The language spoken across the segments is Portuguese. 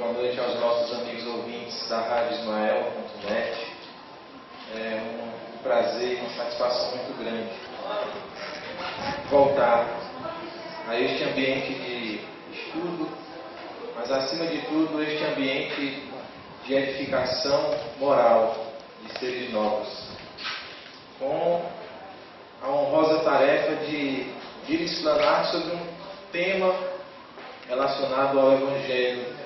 Boa noite aos nossos amigos ouvintes da Rádio Ismael.net. É um prazer e uma satisfação muito grande voltar a este ambiente de estudo, mas acima de tudo este ambiente de edificação moral de seres novos, com a honrosa tarefa de explanar sobre um tema relacionado ao Evangelho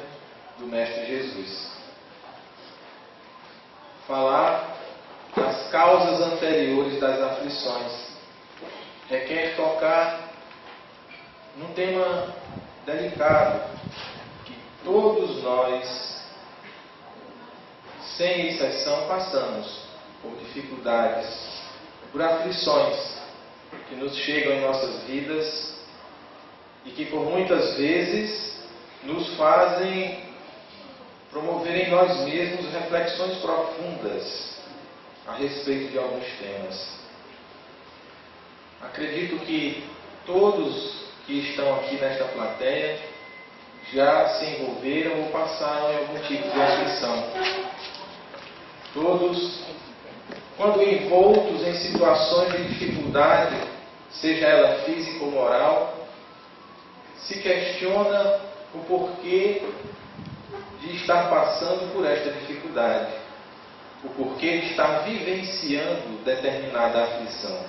do Mestre Jesus. Falar das causas anteriores das aflições requer tocar num tema delicado que todos nós, sem exceção, passamos por dificuldades, por aflições que nos chegam em nossas vidas e que por muitas vezes nos fazem promover em nós mesmos reflexões profundas a respeito de alguns temas. Acredito que todos que estão aqui nesta plateia já se envolveram ou passaram em algum tipo de aflição. Todos, quando envoltos em situações de dificuldade, seja ela física ou moral, se questiona o porquê de estar passando por esta dificuldade, o porquê de estar vivenciando determinada aflição.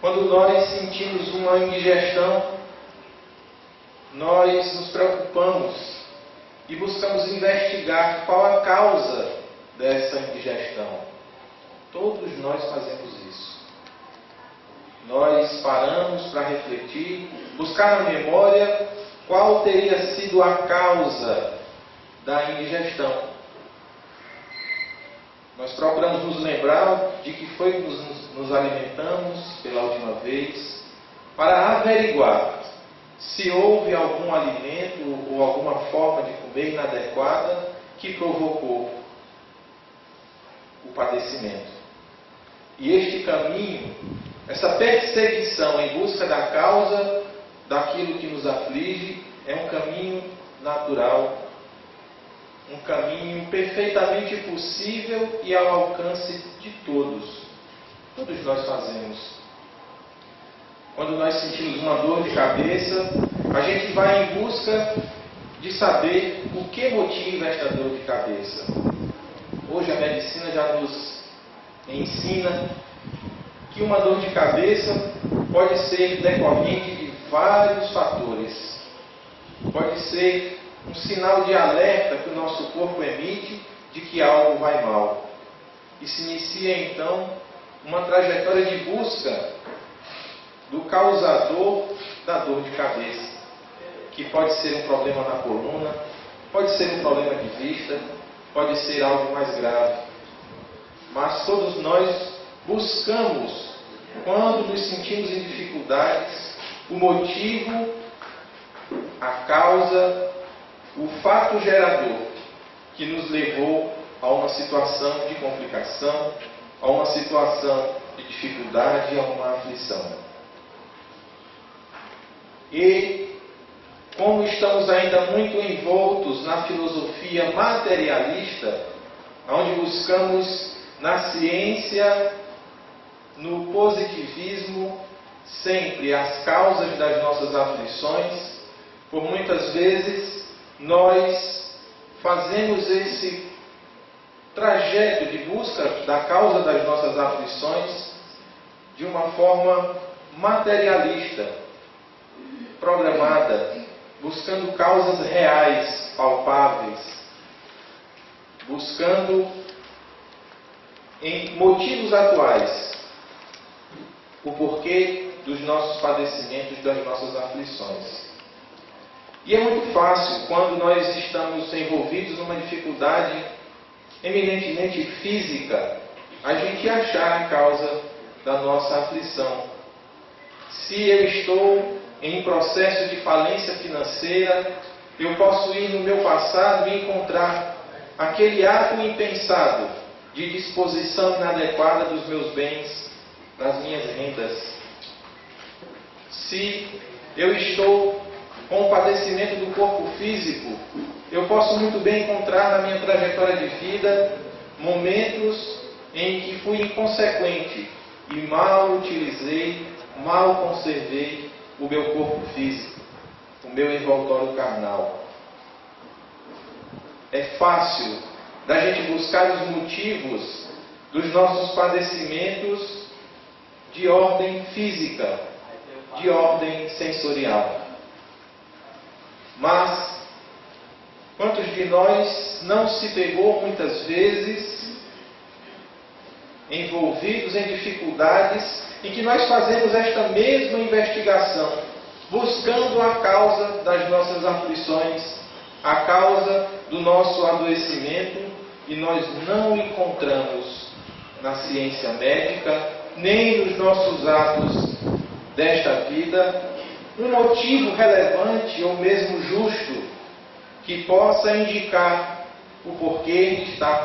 Quando nós sentimos uma indigestão, nós nos preocupamos e buscamos investigar qual a causa dessa indigestão. Todos nós fazemos isso. Nós paramos para refletir, buscar na memória qual teria sido a causa da indigestão. Nós procuramos nos lembrar de que foi que nos alimentamos pela última vez, para averiguar se houve algum alimento ou alguma forma de comer inadequada que provocou o padecimento. E este caminho, essa perseguição em busca da causa daquilo que nos aflige, é um caminho natural, um caminho perfeitamente possível e ao alcance de todos. Todos nós fazemos. Quando nós sentimos uma dor de cabeça, a gente vai em busca de saber o que motiva esta dor de cabeça. Hoje a medicina já nos ensina que uma dor de cabeça pode ser decorrente de vários fatores. Pode ser um sinal de alerta que o nosso corpo emite de que algo vai mal. E se inicia então uma trajetória de busca do causador da dor de cabeça, que pode ser um problema na coluna, pode ser um problema de vista, pode ser algo mais grave. Mas todos nós buscamos, quando nos sentimos em dificuldades, o motivo, a causa, o fato gerador que nos levou a uma situação de complicação, a uma situação de dificuldade, a uma aflição. E, como estamos ainda muito envoltos na filosofia materialista, onde buscamos na ciência, no positivismo, sempre as causas das nossas aflições, por muitas vezes nós fazemos esse trajeto de busca da causa das nossas aflições de uma forma materialista, programada, buscando causas reais, palpáveis, buscando em motivos atuais o porquê dos nossos padecimentos, das nossas aflições. E é muito fácil, quando nós estamos envolvidos numa dificuldade eminentemente física, a gente achar a causa da nossa aflição. Se eu estou em processo de falência financeira, eu posso ir no meu passado e encontrar aquele ato impensado de disposição inadequada dos meus bens, das minhas rendas. Se eu estou com o padecimento do corpo físico, eu posso muito bem encontrar na minha trajetória de vida momentos em que fui inconsequente e mal utilizei, mal conservei o meu corpo físico, o meu envoltório carnal. É fácil da gente buscar os motivos dos nossos padecimentos de ordem física, de ordem sensorial. Mas quantos de nós não se pegou muitas vezes envolvidos em dificuldades em que nós fazemos esta mesma investigação, buscando a causa das nossas aflições, a causa do nosso adoecimento, e nós não encontramos na ciência médica, nem nos nossos atos desta vida, um motivo relevante ou mesmo justo que possa indicar o porquê de estar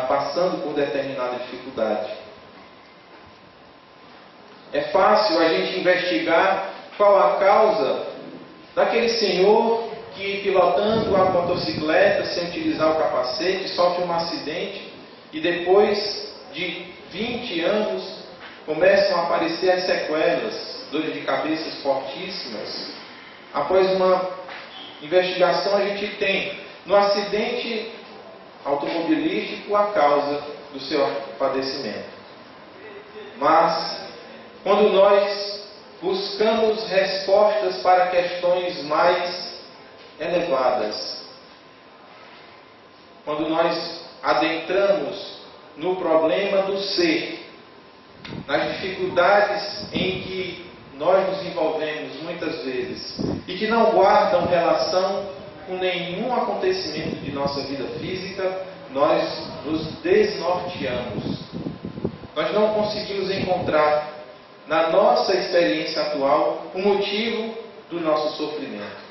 passando por determinada dificuldade. É fácil a gente investigar qual a causa daquele senhor que, pilotando a motocicleta sem utilizar o capacete, sofre um acidente e depois de 20 anos começam a aparecer as sequelas, dores de cabeça fortíssimas. Após uma investigação, a gente tem no acidente automobilístico a causa do seu padecimento. Mas, quando nós buscamos respostas para questões mais elevadas, quando nós adentramos no problema do ser, nas dificuldades em que nós nos envolvemos muitas vezes e que não guardam relação com nenhum acontecimento de nossa vida física, nós nos desnorteamos. Nós não conseguimos encontrar na nossa experiência atual o motivo do nosso sofrimento.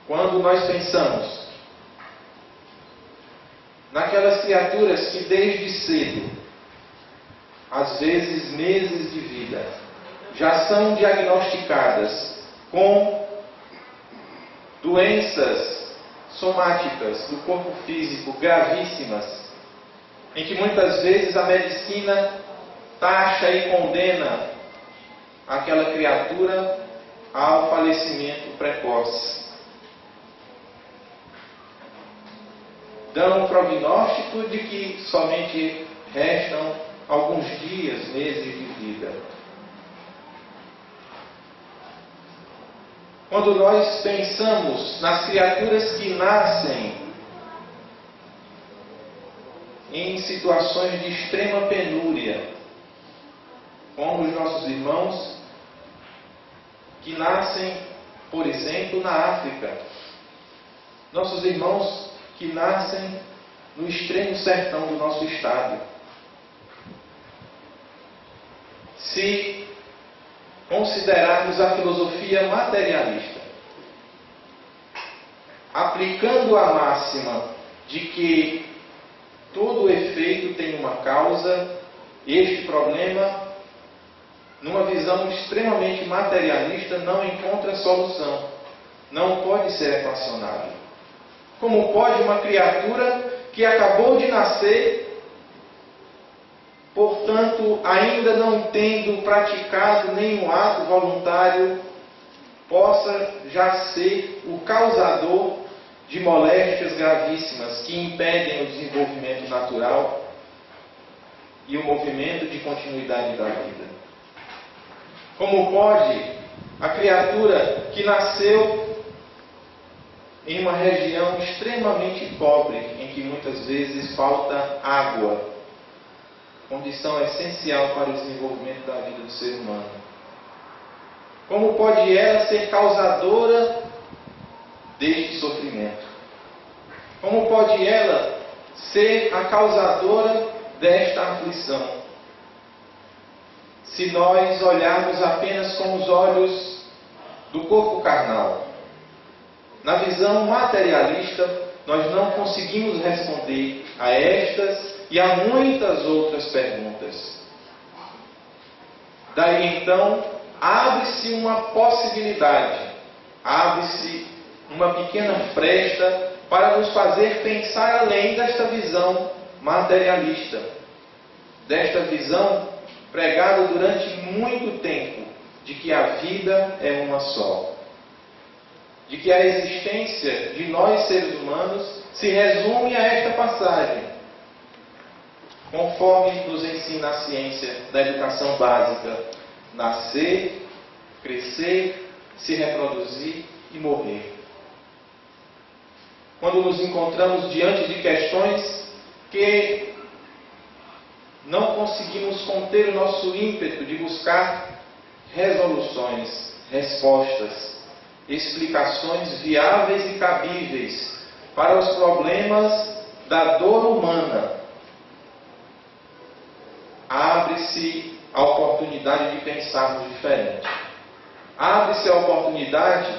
Quando nós pensamos naquelas criaturas que desde cedo, às vezes meses de vida, já são diagnosticadas com doenças somáticas do corpo físico gravíssimas, em que muitas vezes a medicina taxa e condena aquela criatura ao falecimento precoce. Dão um prognóstico de que somente restam alguns dias, meses de vida. Quando nós pensamos nas criaturas que nascem em situações de extrema penúria, como os nossos irmãos que nascem, por exemplo, na África, nossos irmãos que nascem no extremo sertão do nosso estado. Se considerarmos a filosofia materialista, aplicando a máxima de que todo efeito tem uma causa, este problema, numa visão extremamente materialista, não encontra solução, não pode ser equacionado. Como pode uma criatura que acabou de nascer, portanto, ainda não tendo praticado nenhum ato voluntário, possa já ser o causador de moléstias gravíssimas que impedem o desenvolvimento natural e o movimento de continuidade da vida? Como pode a criatura que nasceu em uma região extremamente pobre, em que muitas vezes falta água, condição essencial para o desenvolvimento da vida do ser humano, como pode ela ser causadora deste sofrimento? Como pode ela ser a causadora desta aflição? Se nós olharmos apenas com os olhos do corpo carnal, na visão materialista, nós não conseguimos responder a estas e a muitas outras perguntas. Daí então abre-se uma possibilidade, abre-se uma pequena fresta para nos fazer pensar além desta visão materialista, desta visão pregada durante muito tempo, de que a vida é uma só, de que a existência de nós seres humanos se resume a esta passagem, conforme nos ensina a ciência da educação básica: nascer, crescer, se reproduzir e morrer. Quando nos encontramos diante de questões que não conseguimos conter o nosso ímpeto de buscar resoluções, respostas, explicações viáveis e cabíveis para os problemas da dor humana, abre-se a oportunidade de pensarmos diferente. Abre-se a oportunidade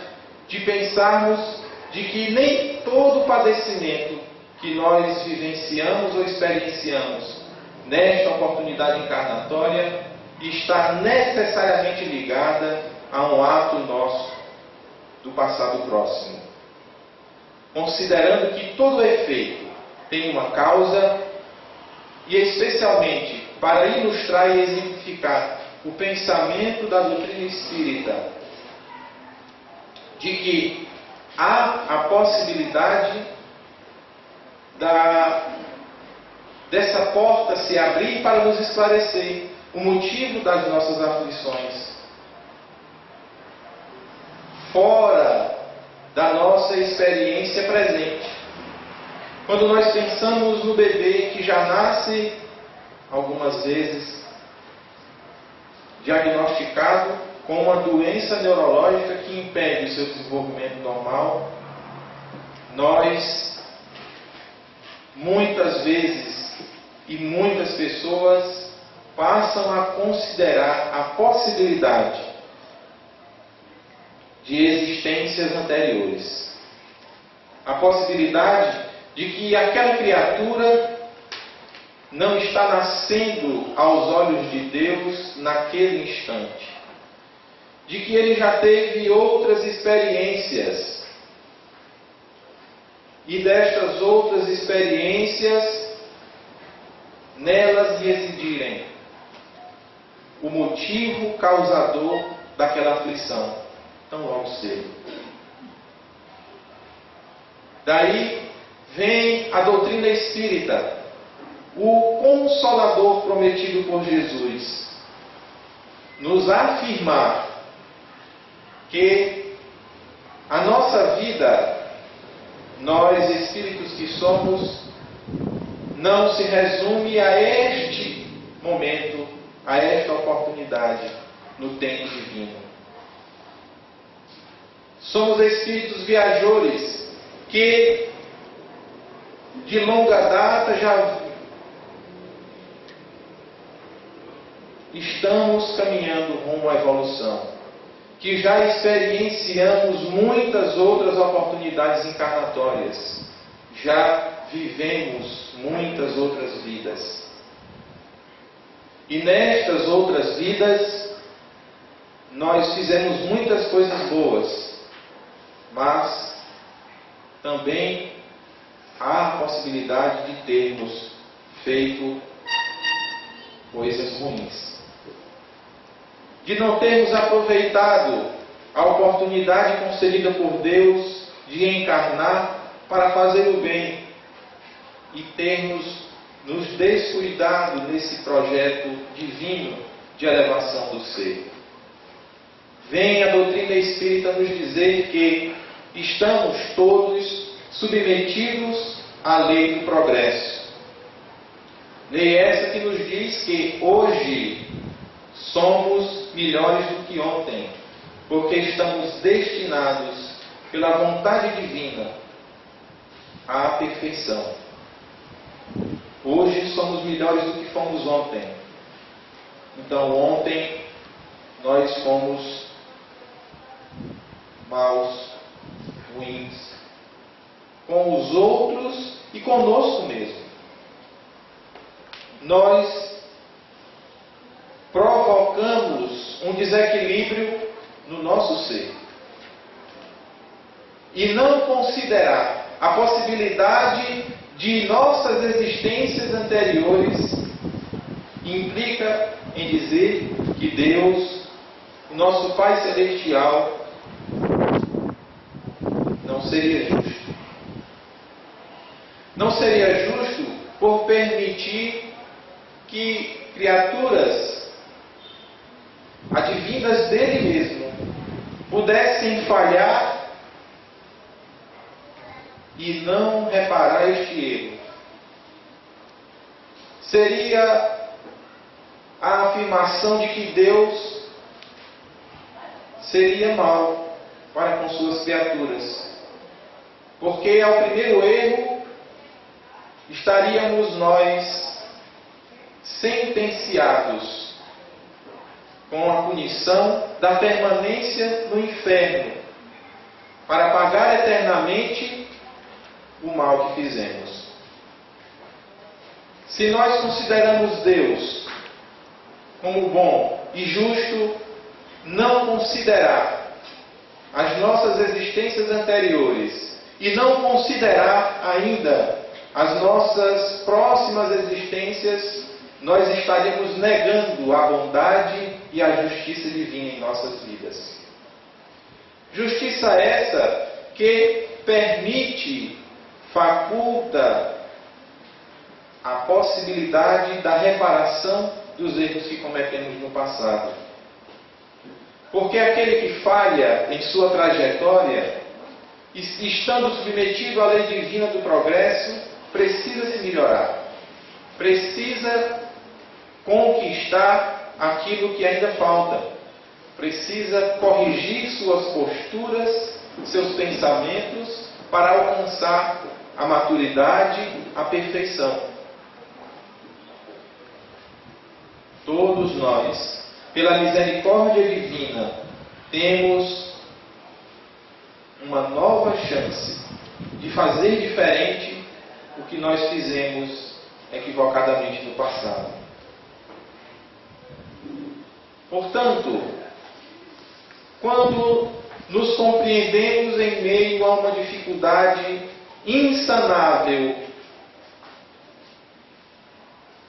de pensarmos de que nem todo padecimento que nós vivenciamos ou experienciamos nesta oportunidade encarnatória está necessariamente ligada a um ato nosso do passado próximo. Considerando que todo efeito tem uma causa, e especialmente para ilustrar e exemplificar o pensamento da doutrina espírita, de que há a possibilidade dessa porta se abrir para nos esclarecer o motivo das nossas aflições, fora da nossa experiência presente. Quando nós pensamos no bebê que já nasce, algumas vezes, diagnosticado com uma doença neurológica que impede o seu desenvolvimento normal, nós, muitas vezes, e muitas pessoas passam a considerar a possibilidade de existências anteriores. A possibilidade de que aquela criatura não está nascendo aos olhos de Deus naquele instante. De que ele já teve outras experiências. E destas outras experiências, nelas residirem o motivo causador daquela aflição, tão logo cedo. Daí vem a doutrina espírita, o Consolador prometido por Jesus, nos afirmar que a nossa vida, nós espíritos que somos, não se resume a este momento, a esta oportunidade no tempo divino. Somos espíritos viajores que de longa data já estamos caminhando rumo à evolução, que já experienciamos muitas outras oportunidades encarnatórias, já vivemos muitas outras vidas. E nestas outras vidas, nós fizemos muitas coisas boas, mas também há a possibilidade de termos feito coisas ruins, de não termos aproveitado a oportunidade concedida por Deus de encarnar para fazer o bem e termos nos descuidado nesse projeto divino de elevação do ser. Vem a doutrina espírita nos dizer que estamos todos submetidos à lei do progresso. Lei essa que nos diz que hoje somos melhores do que ontem, porque estamos destinados pela vontade divina à perfeição. Hoje somos melhores do que fomos ontem. Então ontem nós fomos maus, ruins, com os outros e conosco mesmo. Nós provocamos um desequilíbrio no nosso ser. E não considerar a possibilidade de nossas existências anteriores implica em dizer que Deus, o nosso Pai Celestial, não seria justo. Não seria justo por permitir que criaturas advindas dele mesmo pudessem falhar e não reparar este erro. Seria a afirmação de que Deus seria mau para com suas criaturas. Porque ao primeiro erro estaríamos nós sentenciados com a punição da permanência no inferno, para pagar eternamente o mal que fizemos. Se nós consideramos Deus como bom e justo, não considerar as nossas existências anteriores e não considerar ainda as nossas próximas existências, nós estaríamos negando a bondade e a justiça divina em nossas vidas. Justiça essa que permite, faculta a possibilidade da reparação dos erros que cometemos no passado. Porque aquele que falha em sua trajetória, estando submetido à lei divina do progresso, precisa se melhorar. Precisa conquistar aquilo que ainda falta. Precisa corrigir suas posturas, seus pensamentos, para alcançar a maturidade, a perfeição. Todos nós, pela misericórdia divina, temos uma nova chance de fazer diferente o que nós fizemos equivocadamente no passado. Portanto, quando nos compreendemos em meio a uma dificuldade insanável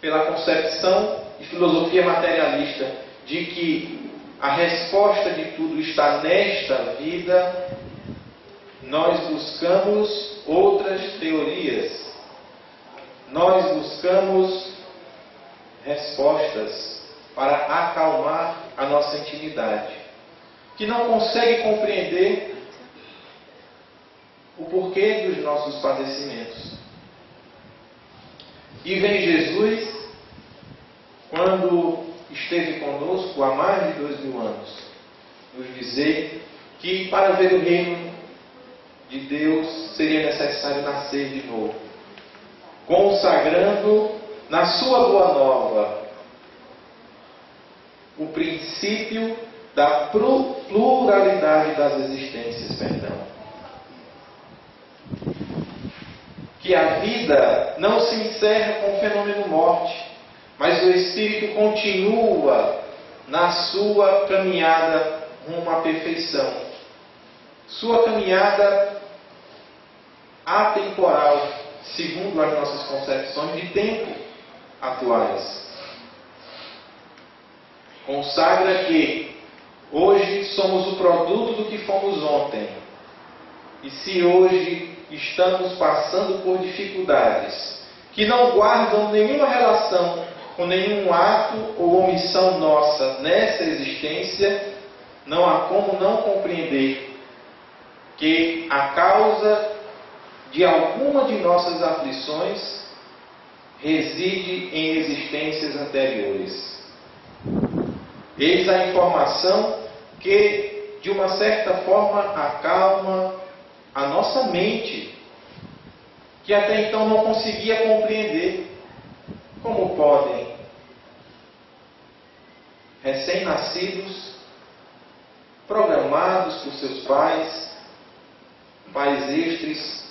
pela concepção e filosofia materialista de que a resposta de tudo está nesta vida, nós buscamos outras teorias. Nós buscamos respostas para acalmar a nossa intimidade, que não consegue compreender o porquê dos nossos padecimentos. E vem Jesus, quando esteve conosco há mais de 2000 anos, nos dizer que para ver o reino de Deus seria necessário nascer de novo, consagrando na sua boa nova o princípio da pluralidade das existências, que a vida não se encerra com o fenômeno morte, mas o espírito continua na sua caminhada rumo à perfeição. Sua caminhada atemporal, segundo as nossas concepções de tempo atuais. Consagra que hoje somos o produto do que fomos ontem. E se hoje estamos passando por dificuldades que não guardam nenhuma relação com nenhum ato ou omissão nossa nessa existência, não há como não compreender que a causa de alguma de nossas aflições reside em existências anteriores. Eis a informação que, de uma certa forma, acalma a nossa mente, que até então não conseguia compreender como podem recém-nascidos, programados por seus pais estes,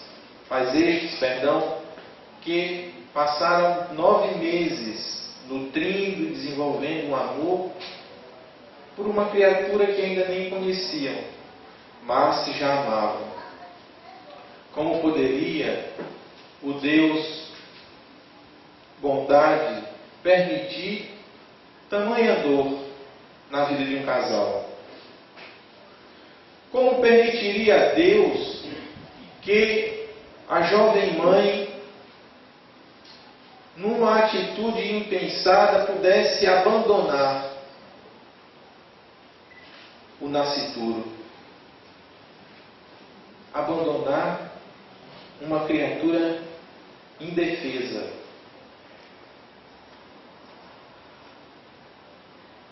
que passaram 9 meses nutrindo e desenvolvendo um amor, por uma criatura que ainda nem conheciam, mas que já amavam. Como poderia o Deus bondade permitir tamanha dor na vida de um casal? Como permitiria Deus que a jovem mãe, numa atitude impensada, pudesse abandonar o nascituro? Abandonar uma criatura indefesa.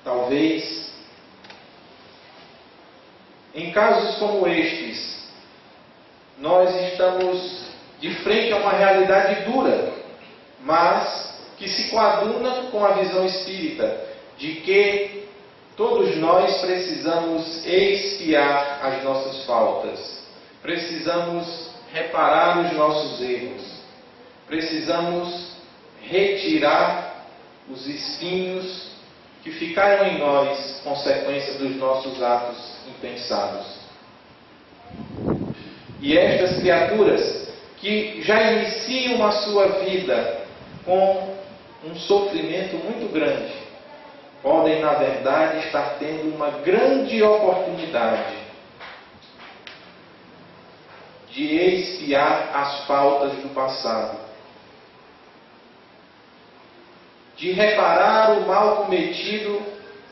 Talvez, em casos como estes, nós estamos de frente a uma realidade dura, mas que se coaduna com a visão espírita de que todos nós precisamos expiar as nossas faltas, precisamos reparar os nossos erros, precisamos retirar os espinhos que ficaram em nós, consequência dos nossos atos impensados. E estas criaturas que já iniciam a sua vida com um sofrimento muito grande, podem, na verdade, estar tendo uma grande oportunidade de expiar as faltas do passado, de reparar o mal cometido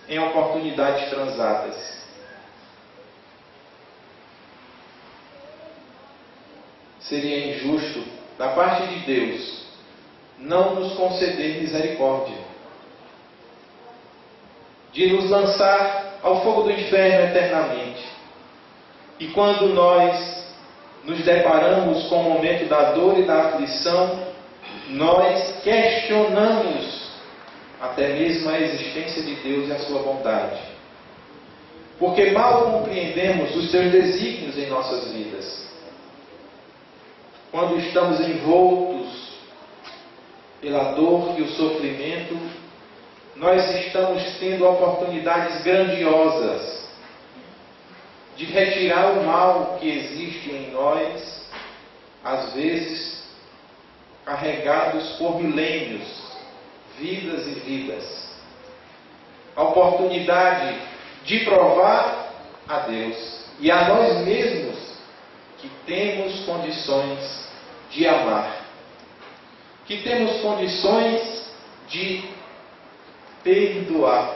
em oportunidades transatas. Seria injusto da parte de Deus não nos conceder misericórdia, de nos lançar ao fogo do inferno eternamente. E quando nós nos deparamos com o momento da dor e da aflição, nós questionamos até mesmo a existência de Deus e a sua bondade, porque mal compreendemos os seus desígnios em nossas vidas. Quando estamos envoltos pela dor e o sofrimento, nós estamos tendo oportunidades grandiosas de retirar o mal que existe em nós, às vezes carregados por milênios, vidas e vidas. A oportunidade de provar a Deus e a nós mesmos que temos condições de amar, que temos condições de perdoar.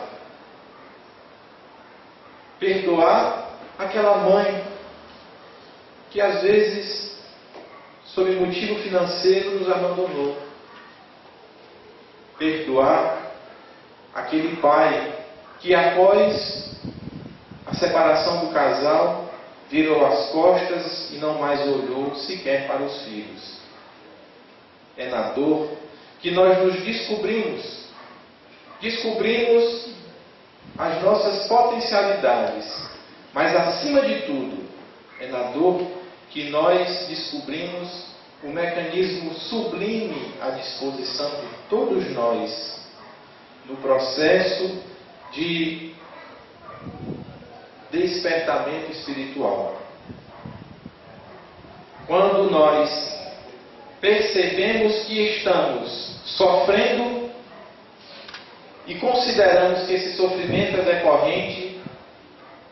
Perdoar aquela mãe que às vezes, sob motivo financeiro, nos abandonou. Perdoar aquele pai que, após a separação do casal, virou as costas e não mais olhou sequer para os filhos. É na dor que nós nos descobrimos as nossas potencialidades, mas acima de tudo, é na dor que nós descobrimos o mecanismo sublime à disposição de todos nós no processo de despertamento espiritual. Quando nós percebemos que estamos sofrendo e consideramos que esse sofrimento é decorrente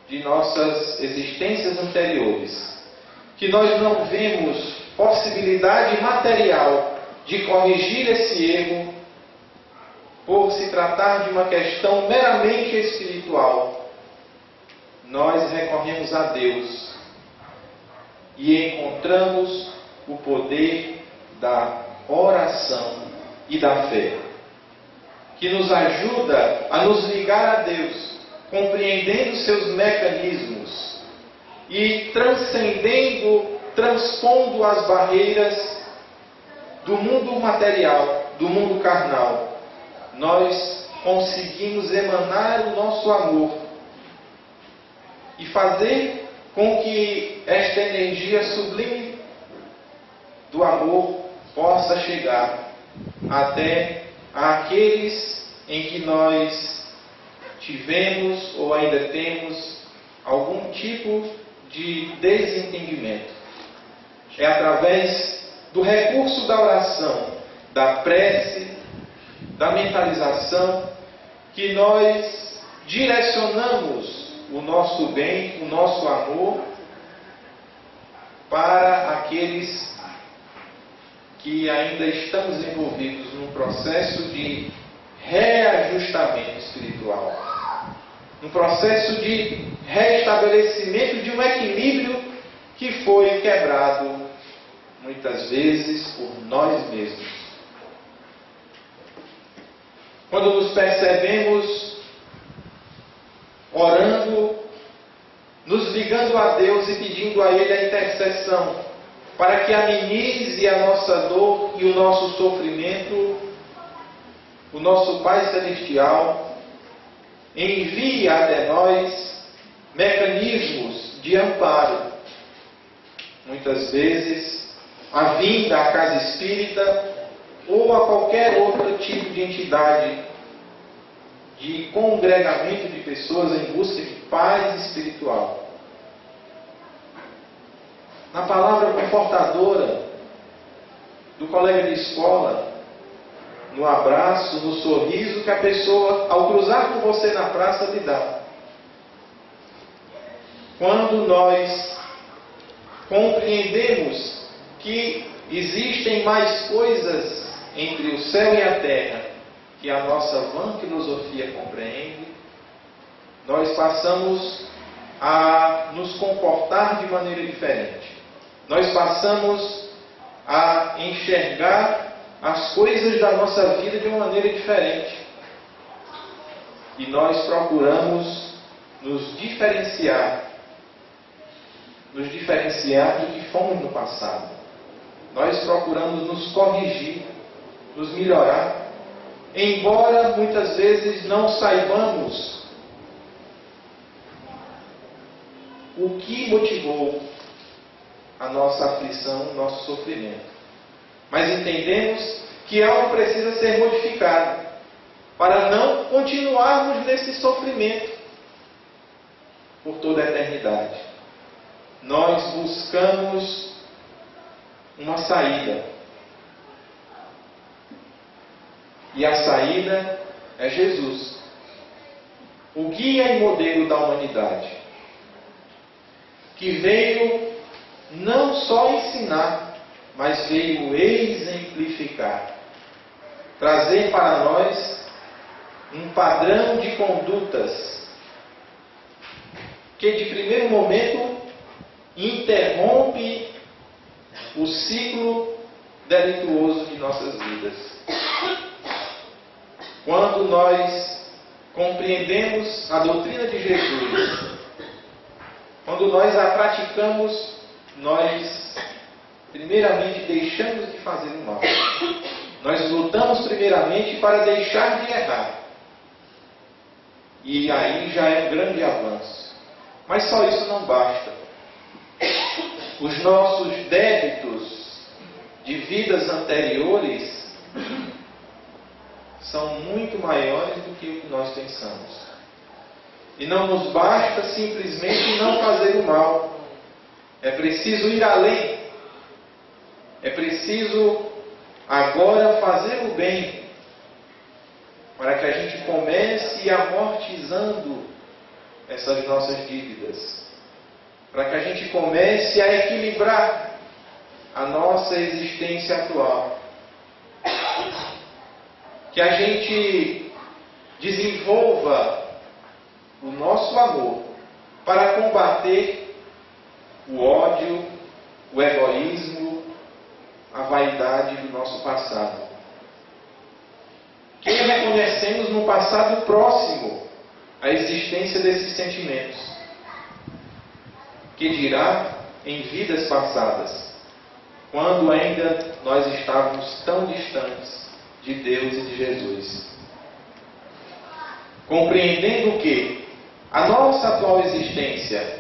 de nossas existências anteriores, que nós não vemos possibilidade material de corrigir esse erro, por se tratar de uma questão meramente espiritual, nós recorremos a Deus e encontramos o poder da oração e da fé, que nos ajuda a nos ligar a Deus, compreendendo seus mecanismos e transpondo as barreiras do mundo material, do mundo carnal. Nós conseguimos emanar o nosso amor e fazer com que esta energia sublime do amor possa chegar até àqueles em que nós tivemos ou ainda temos algum tipo de desentendimento. É através do recurso da oração, da prece, da mentalização, que nós direcionamos o nosso bem, o nosso amor para aqueles que ainda estamos envolvidos num processo de reajustamento espiritual, num processo de restabelecimento de um equilíbrio que foi quebrado muitas vezes por nós mesmos. Quando nos percebemos orando, nos ligando a Deus e pedindo a Ele a intercessão para que amenize a nossa dor e o nosso sofrimento, o nosso Pai Celestial envia até nós mecanismos de amparo. Muitas vezes, a vinda à casa espírita ou a qualquer outro tipo de entidade, de congregamento de pessoas em busca de paz espiritual. Na palavra confortadora do colega de escola, no abraço, no sorriso que a pessoa, ao cruzar com você na praça, lhe dá. Quando nós compreendemos que existem mais coisas entre o céu e a terra que a nossa vã filosofia compreende, nós passamos a nos comportar de maneira diferente. Nós passamos a enxergar as coisas da nossa vida de uma maneira diferente. E nós procuramos nos diferenciar do que fomos no passado. Nós procuramos nos corrigir, nos melhorar, embora muitas vezes não saibamos o que motivou a nossa aflição, o nosso sofrimento. Mas entendemos que algo precisa ser modificado para não continuarmos nesse sofrimento por toda a eternidade. Nós buscamos uma saída. E a saída é Jesus, o guia e modelo da humanidade, que veio não só ensinar, mas veio exemplificar, trazer para nós um padrão de condutas que de primeiro momento interrompe o ciclo delituoso de nossas vidas. Quando nós compreendemos a doutrina de Jesus, quando nós a praticamos, nós primeiramente deixamos de fazer o mal. Nós lutamos primeiramente para deixar de errar. E aí já é um grande avanço. Mas só isso não basta. Os nossos débitos de vidas anteriores são muito maiores do que o que nós pensamos. E não nos basta simplesmente não fazer o mal. É preciso ir além. É preciso agora fazer o bem, para que a gente comece amortizando essas nossas dívidas, para que a gente comece a equilibrar a nossa existência atual, que a gente desenvolva o nosso amor para combater o ódio, o egoísmo, a vaidade do nosso passado. Que reconhecemos no passado próximo a existência desses sentimentos. Que dirá em vidas passadas, quando ainda nós estávamos tão distantes de Deus e de Jesus. Compreendendo que a nossa atual existência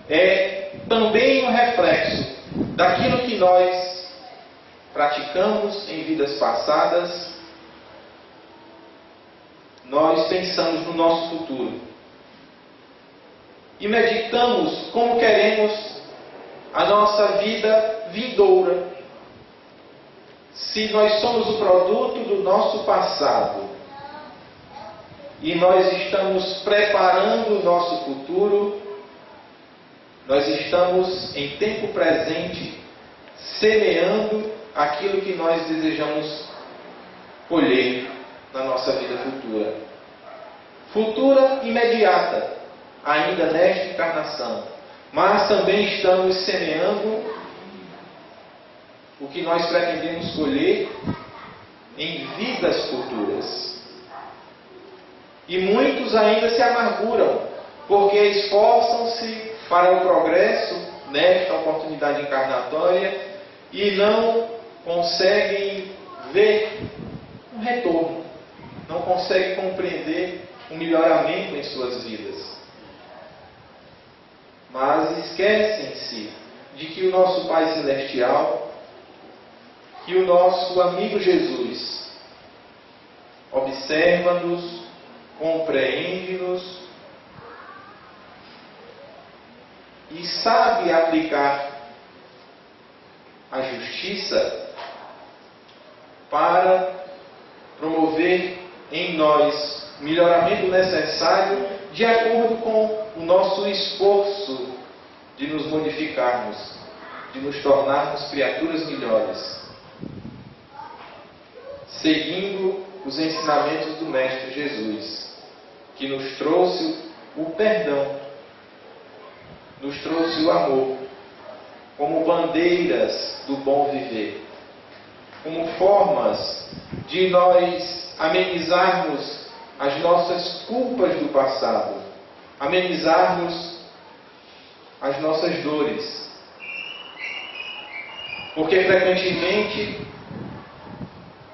é também um reflexo daquilo que nós praticamos em vidas passadas, nós pensamos no nosso futuro e meditamos como queremos a nossa vida vindoura. Se nós somos o produto do nosso passado e nós estamos preparando o nosso futuro, nós estamos em tempo presente semeando aquilo que nós desejamos colher na nossa vida futura. Futura imediata, ainda nesta encarnação. Mas também estamos semeando o que nós pretendemos colher em vidas futuras. E muitos ainda se amarguram, porque esforçam-se para o progresso nesta oportunidade encarnatória e não conseguem ver um retorno, não conseguem compreender um melhoramento em suas vidas. Mas esquecem-se de que o nosso Pai Celestial, que o nosso amigo Jesus, observa-nos, compreende-nos e sabe aplicar a justiça para promover em nós o melhoramento necessário de acordo com o nosso esforço de nos modificarmos, de nos tornarmos criaturas melhores, seguindo os ensinamentos do Mestre Jesus, que nos trouxe o perdão, nos trouxe o amor, como bandeiras do bom viver, como formas de nós amenizarmos as nossas culpas do passado, amenizarmos as nossas dores. Porque frequentemente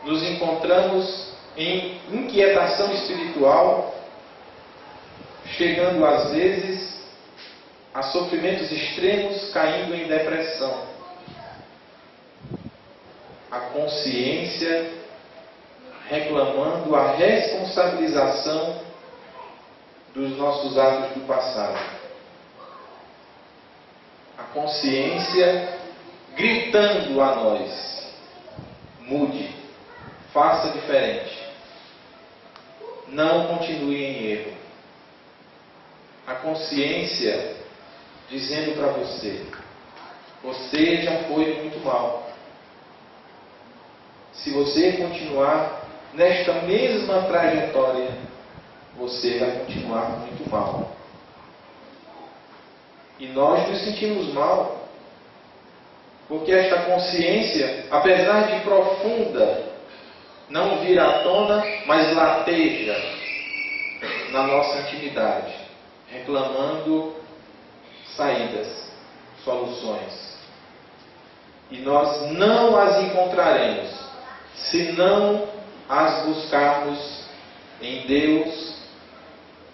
nos encontramos em inquietação espiritual, chegando às vezes a sofrimentos extremos, caindo em depressão. A consciência reclamando a responsabilização dos nossos atos do passado. A consciência gritando a nós: mude, faça diferente, não continue em erro. A consciência dizendo para você: você já foi muito mal. Se você continuar nesta mesma trajetória, você vai continuar muito mal. E nós nos sentimos mal, porque esta consciência, apesar de profunda, não vir à tona, mas lateja na nossa intimidade, reclamando saídas, soluções. E nós não as encontraremos se não as buscarmos em Deus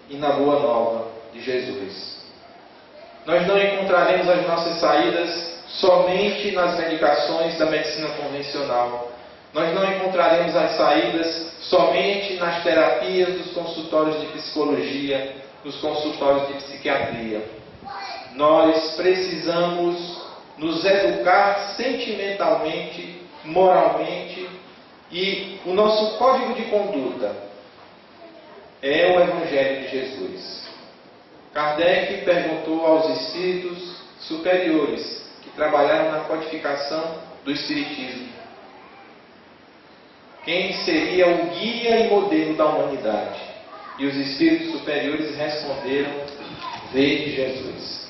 e na boa nova de Jesus. Nós não encontraremos as nossas saídas somente nas medicações da medicina convencional. Nós não encontraremos as saídas somente nas terapias dos consultórios de psicologia, nos consultórios de psiquiatria. Nós precisamos nos educar sentimentalmente, moralmente, e o nosso código de conduta é o Evangelho de Jesus. Kardec perguntou aos espíritos superiores que trabalharam na codificação do Espiritismo: quem seria o guia e modelo da humanidade? E os espíritos superiores responderam: vede Jesus.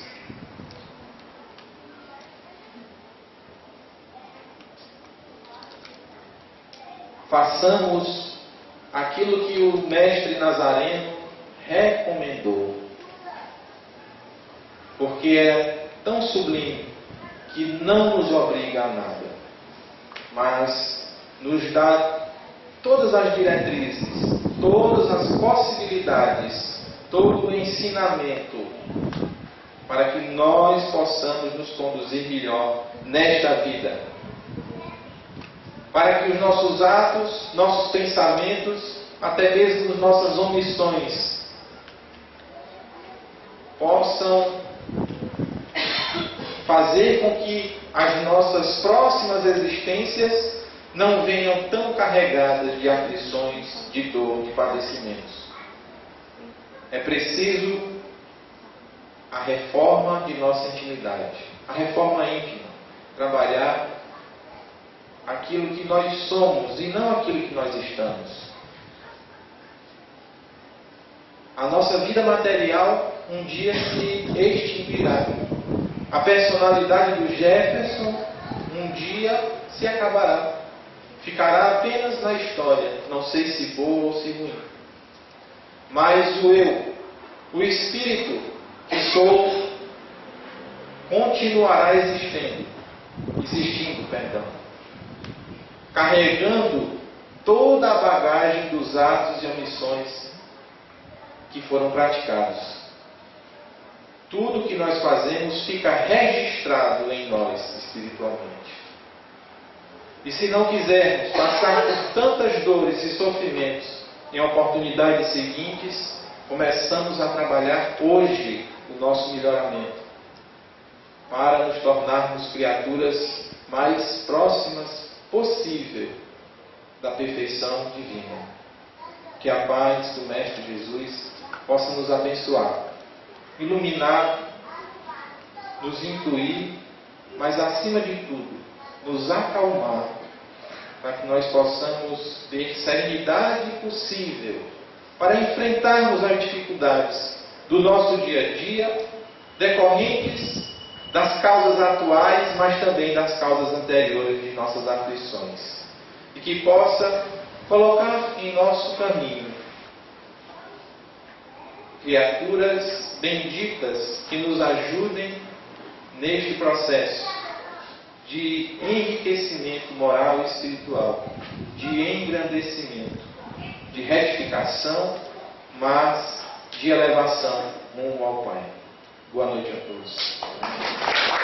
Façamos aquilo que o Mestre Nazareno recomendou, porque é tão sublime que não nos obriga a nada, mas nos dá todas as diretrizes, todas as possibilidades, todo o ensinamento para que nós possamos nos conduzir melhor nesta vida, para que os nossos atos, nossos pensamentos, até mesmo nossas omissões, possam fazer com que as nossas próximas existências não venham tão carregadas de aflições, de dor, de padecimentos. É preciso a reforma de nossa intimidade, a reforma íntima, trabalhar aquilo que nós somos e não aquilo que nós estamos. A nossa vida material um dia se extinguirá. A personalidade do Jefferson um dia se acabará. Ficará apenas na história, não sei se boa ou se ruim. Mas o eu, o espírito que sou, continuará existindo, carregando toda a bagagem dos atos e omissões que foram praticados. Tudo que nós fazemos fica registrado em nós espiritualmente. E se não quisermos passar por tantas dores e sofrimentos em oportunidades seguintes, começamos a trabalhar hoje o nosso melhoramento, para nos tornarmos criaturas mais próximas possível da perfeição divina. Que a paz do Mestre Jesus possa nos abençoar, iluminar, nos incluir, mas acima de tudo, nos acalmar, para que nós possamos ter serenidade possível para enfrentarmos as dificuldades do nosso dia a dia, decorrentes das causas atuais, mas também das causas anteriores de nossas aflições. E que possa colocar em nosso caminho criaturas benditas que nos ajudem neste processo de enriquecimento moral e espiritual, de engrandecimento, de retificação, mas de elevação rumo ao Pai. Boa noite a todos.